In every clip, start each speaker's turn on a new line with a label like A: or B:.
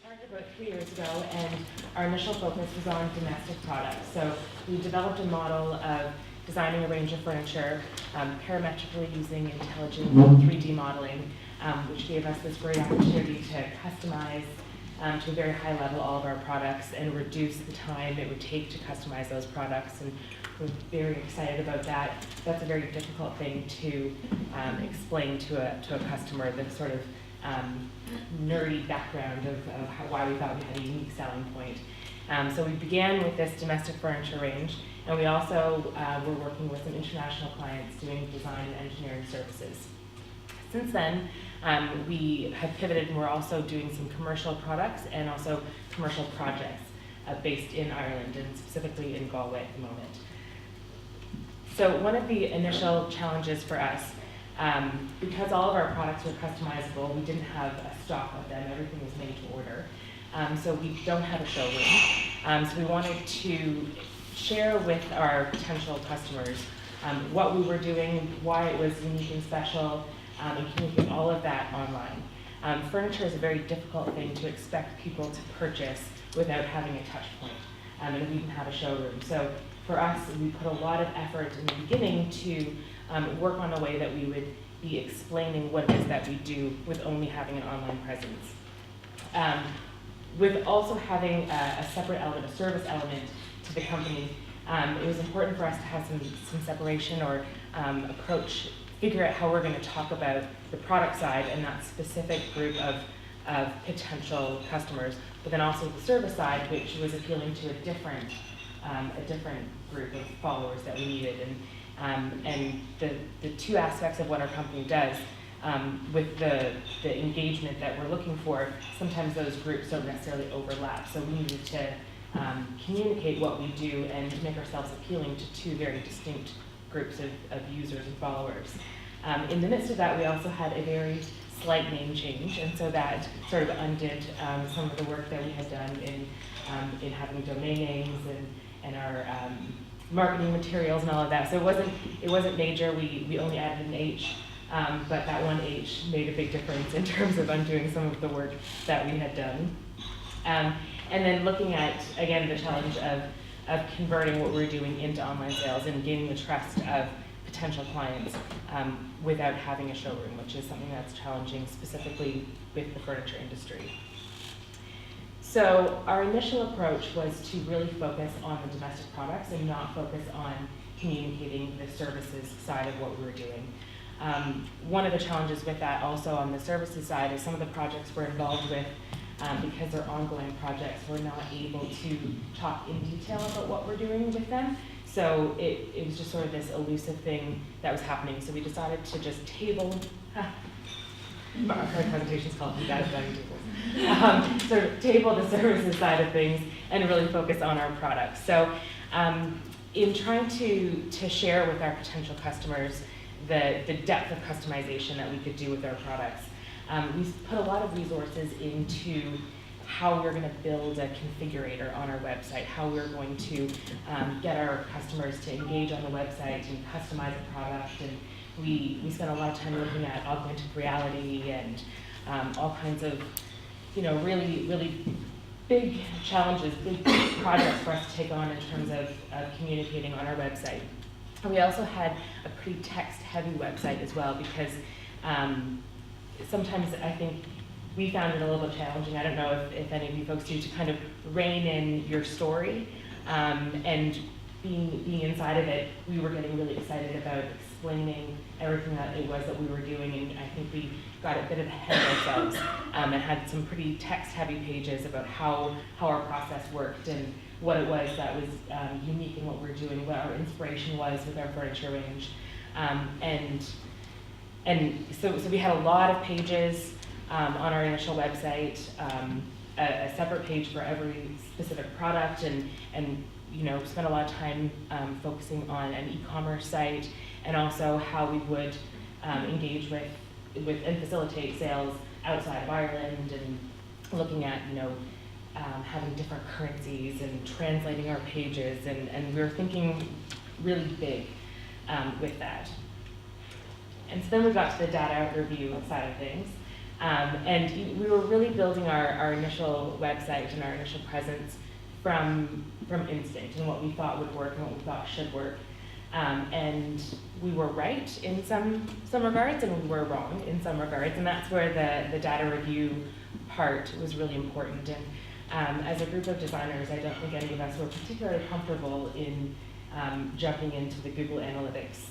A: started about 3 years ago, and our initial focus was on domestic products. So we developed a model of designing a range of furniture parametrically using intelligent 3D modeling, which gave us this great opportunity to customize to a very high level all of our products and reduce the time it would take to customize those products. And we're very excited about that. That's a very difficult thing to explain to a customer, the sort of nerdy background of why we thought we had a unique selling point. So we began with this domestic furniture range, and we also were working with some international clients doing design and engineering services. Since then, we have pivoted and we're also doing some commercial products and also commercial projects based in Ireland and specifically in Galway at the moment. So one of the initial challenges for us, because all of our products were customizable, we didn't have a stock of them, everything was made to order. So we don't have a showroom. So we wanted to share with our potential customers what we were doing, why it was unique and special, and communicate all of that online. Furniture is a very difficult thing to expect people to purchase without having a touch point, and we didn't have a showroom. So for us, we put a lot of effort in the beginning to work on a way that we would be explaining what it is that we do with only having an online presence. With also having a separate element, a service element to the company, it was important for us to have some separation or figure out how we're going to talk about the product side and that specific group of potential customers, but then also the service side, which was appealing to a different group of followers that we needed. And the two aspects of what our company does, with the engagement that we're looking for, sometimes those groups don't necessarily overlap. So we needed to communicate what we do and make ourselves appealing to two very distinct groups of users and followers. In the midst of that, we also had a very slight name change, and so that sort of undid some of the work that we had done in having domain names and our marketing materials and all of that. So it wasn't major. We only added an H, but that one H made a big difference in terms of undoing some of the work that we had done. And then looking at, again, the challenge of converting what we're doing into online sales and gaining the trust of potential clients without having a showroom, which is something that's challenging specifically with the furniture industry. So our initial approach was to really focus on the domestic products and not focus on communicating the services side of what we were doing. One of the challenges with that also on the services side is some of the projects we're involved with, because they're ongoing projects, we're not able to talk in detail about what we're doing with them. So it was just sort of this elusive thing that was happening. So we decided to just table, our presentation's called Data.So, sort of table the services side of things and really focus on our products. So in trying to share with our potential customers the depth of customization that we could do with our products, we put a lot of resources into how we're going to build a configurator on our website, how we're going to get our customers to engage on the website and customize a product. And we spent a lot of time looking at augmented reality and all kinds of, really, really big challenges, big projects for us to take on in terms of communicating on our website. And we also had a pretty text-heavy website as well, because sometimes I think we found it a little bit challenging. I don't know if any of you folks do, to kind of rein in your story. And being inside of it, we were getting really excited about explaining everything that it was that we were doing, and I think we got a bit ahead of ourselves and had some pretty text-heavy pages about how our process worked and what it was that was unique in what we're doing, what our inspiration was with our furniture range. And so we had a lot of pages on our initial website, a separate page for every specific product, and spent a lot of time focusing on an e-commerce site and also how we would engage with and facilitate sales outside of Ireland, and looking at having different currencies and translating our pages, and we were thinking really big with that. And so then we got to the data review side of things. And we were really building our initial website and our initial presence from instinct and what we thought would work and what we thought should work. And we were right in some regards, and we were wrong in some regards, and that's where the data review part was really important. And as a group of designers, I don't think any of us were particularly comfortable in jumping into the Google Analytics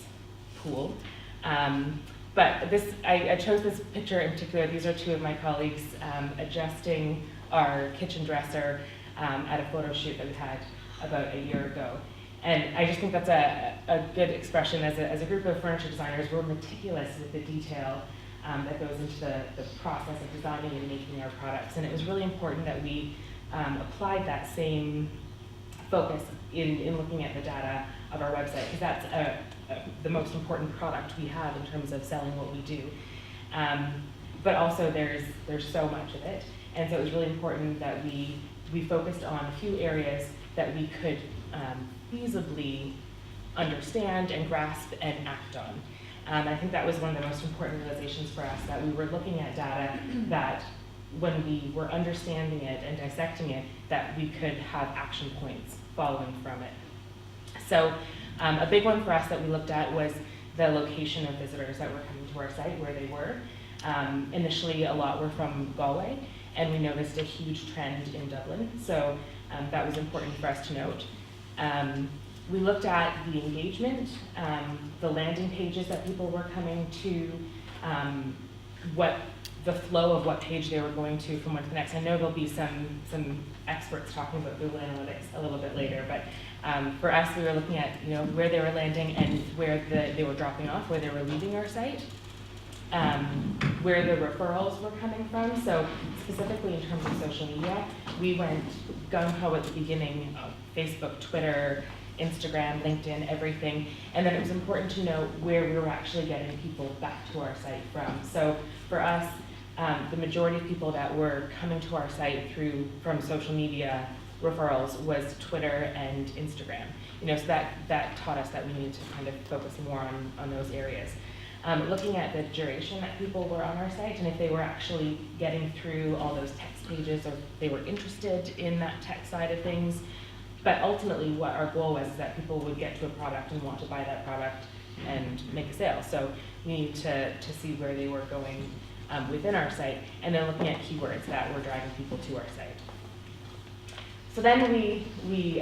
A: pool. But I chose this picture in particular. These are two of my colleagues adjusting our kitchen dresser at a photo shoot that we had about a year ago. And I just think that's a good expression. As a group of furniture designers, we're meticulous with the detail that goes into the process of designing and making our products. And it was really important that we applied that same focus in looking at the data of our website, because that's the most important product we have in terms of selling what we do. But also there's so much of it. And so it was really important that we focused on a few areas that we could feasibly understand and grasp and act on. I think that was one of the most important realizations for us, that we were looking at data that when we were understanding it and dissecting it, that we could have action points following from it. So a big one for us that we looked at was the location of visitors that were coming to our site, where they were. Initially, a lot were from Galway, and we noticed a huge trend in Dublin, so that was important for us to note. We looked at the engagement, the landing pages that people were coming to, what the flow of what page they were going to from one to the next. I know there'll be some experts talking about Google Analytics a little bit later, but for us, we were looking at where they were landing and where they were dropping off, where they were leaving our site, where the referrals were coming from. So specifically in terms of social media, we went gung-ho at the beginning of Facebook, Twitter, Instagram, LinkedIn, everything. And then it was important to know where we were actually getting people back to our site from. So for us, the majority of people that were coming to our site from social media referrals was Twitter and Instagram. So that taught us that we needed to kind of focus more on those areas. Looking at the duration that people were on our site, and if they were actually getting through all those text pages, or they were interested in that tech side of things. But ultimately, what our goal was is that people would get to a product and want to buy that product and make a sale. So we need to see where they were going within our site, and then looking at keywords that were driving people to our site. So then we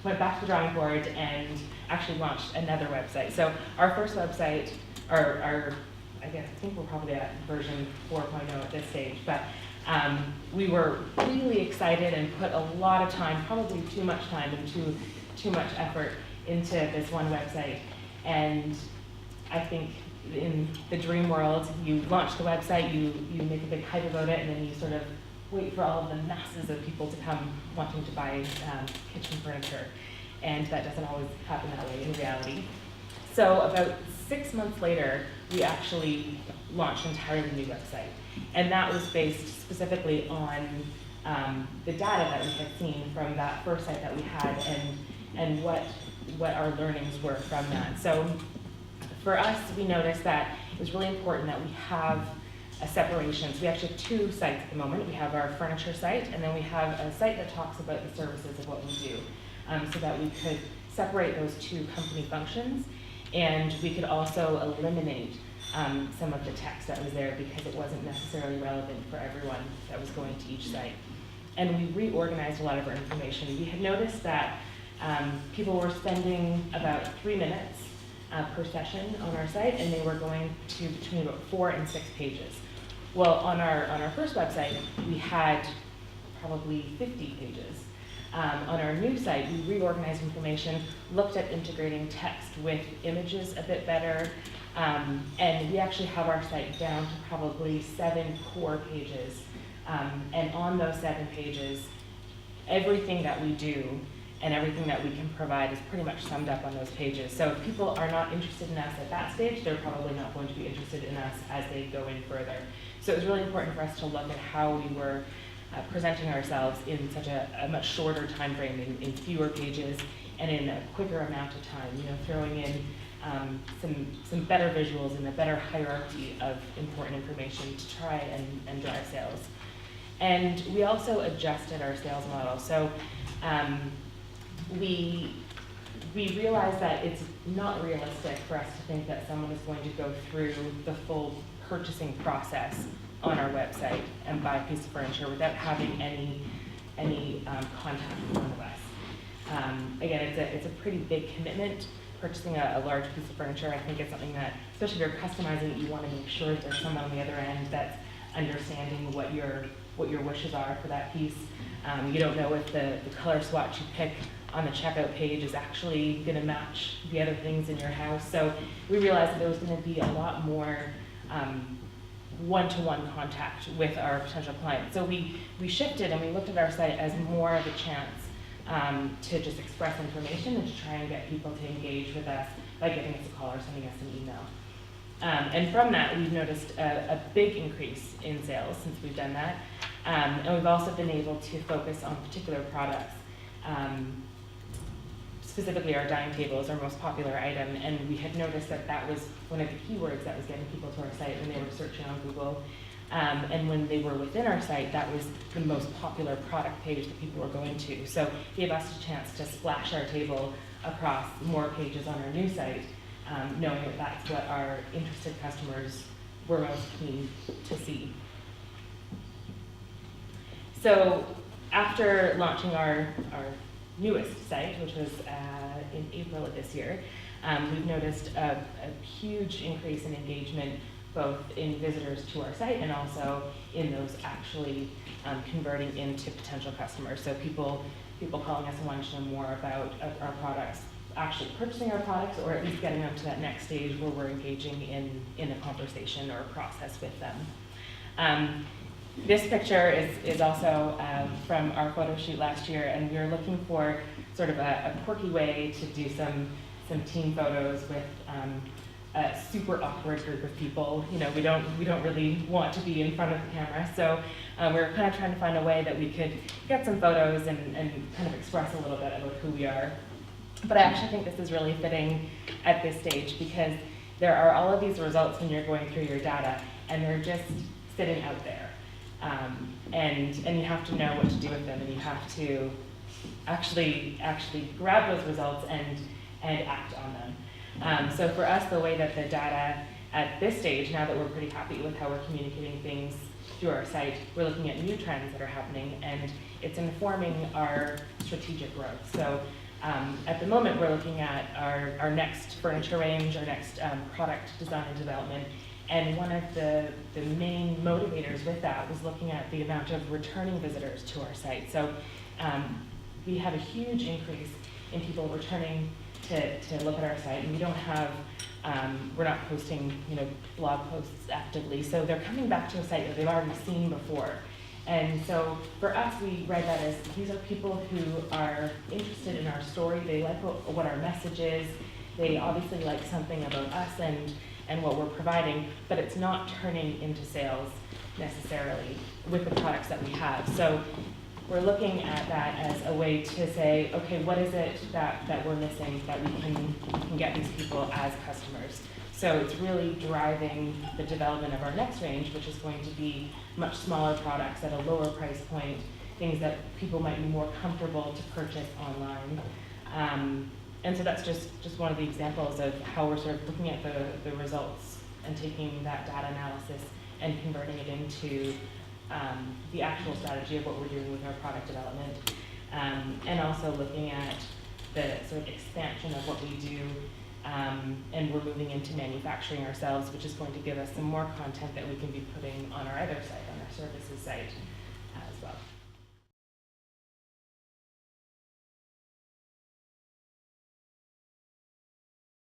A: went back to the drawing board and actually launched another website. So our first website, I think we're probably at version 4.0 at this stage, but we were really excited and put a lot of time, probably too much time and too much effort into this one website. And I think in the dream world, you launch the website, you make a big hype about it, and then you sort of wait for all of the masses of people to come wanting to buy kitchen furniture. And that doesn't always happen that way in reality. So about 6 months later, we actually launched an entirely new website. And that was based specifically on the data that we had seen from that first site that we had, and what our learnings were from that. So for us, we noticed that it was really important that we have a separation. So we actually have two sites at the moment. We have our furniture site, and then we have a site that talks about the services of what we do, so that we could separate those two company functions. And we could also eliminate some of the text that was there because it wasn't necessarily relevant for everyone that was going to each site. And we reorganized a lot of our information. We had noticed that people were spending about 3 minutes per session on our site, and they were going to between about 4 and 6 pages. Well, on our first website, we had probably 50 pages. On our new site, we reorganized information, looked at integrating text with images a bit better, and we actually have our site down to probably 7 core pages. And on those 7 pages, everything that we do and everything that we can provide is pretty much summed up on those pages. So if people are not interested in us at that stage, they're probably not going to be interested in us as they go in further. So it was really important for us to look at how we were presenting ourselves in such a much shorter time frame, in fewer pages and in a quicker amount of time. Throwing in some better visuals and a better hierarchy of important information to try and drive sales. And we also adjusted our sales model. So we realized that it's not realistic for us to think that someone is going to go through the full purchasing process on our website and buy a piece of furniture without having any contact with one of us. Again, it's a pretty big commitment. Purchasing a large piece of furniture, I think it's something that, especially if you're customizing it, you want to make sure that there's someone on the other end that's understanding what your wishes are for that piece. You don't know if the color swatch you pick on the checkout page is actually going to match the other things in your house. So we realized that there was going to be a lot more one-to-one contact with our potential clients. So we shifted and we looked at our site as more of a chance to just express information and to try and get people to engage with us by giving us a call or sending us an email. And from that, we've noticed a big increase in sales since we've done that. And we've also been able to focus on particular products. Specifically, our dining table is our most popular item, and we had noticed that that was one of the keywords that was getting people to our site when they were searching on Google. And when they were within our site, that was the most popular product page that people were going to. So it gave us a chance to splash our table across more pages on our new site, knowing that that's what our interested customers were most keen to see. So after launching our newest site, which was in April of this year, we've noticed a huge increase in engagement, both in visitors to our site and also in those actually converting into potential customers. So people calling us and wanting to know more about our products, actually purchasing our products, or at least getting them to that next stage where we're engaging in a conversation or a process with them. This picture is also from our photo shoot last year, and we were looking for sort of a quirky way to do some team photos with a super awkward group of people. You know, we don't really want to be in front of the camera, so we were kind of trying to find a way that we could get some photos and kind of express a little bit about who we are. But I actually think this is really fitting at this stage because there are all of these results when you're going through your data, and they're just sitting out there. And you have to know what to do with them, and you have to actually grab those results and act on them. So for us, the way that the data at this stage, now that we're pretty happy with how we're communicating things through our site, we're looking at new trends that are happening, and it's informing our strategic growth. So at the moment, we're looking at our next furniture range, our next product design and development. And one of the main motivators with that was looking at the amount of returning visitors to our site. So we have a huge increase in people returning to look at our site, and we don't have, we're not posting, blog posts actively. So they're coming back to a site that they've already seen before. And so for us, we read that as these are people who are interested in our story. They like what our message is. They obviously like something about us and what we're providing, but it's not turning into sales necessarily with the products that we have. So we're looking at that as a way to say, okay, what is it that we're missing that we can get these people as customers? So it's really driving the development of our next range, which is going to be much smaller products at a lower price point, things that people might be more comfortable to purchase online. And so that's just one of the examples of how we're sort of looking at the results and taking that data analysis and converting it into the actual strategy of what we're doing with our product development. And also looking at the sort of expansion of what we do. And we're moving into manufacturing ourselves, which is going to give us some more content that we can be putting on our other site, on our services site as well.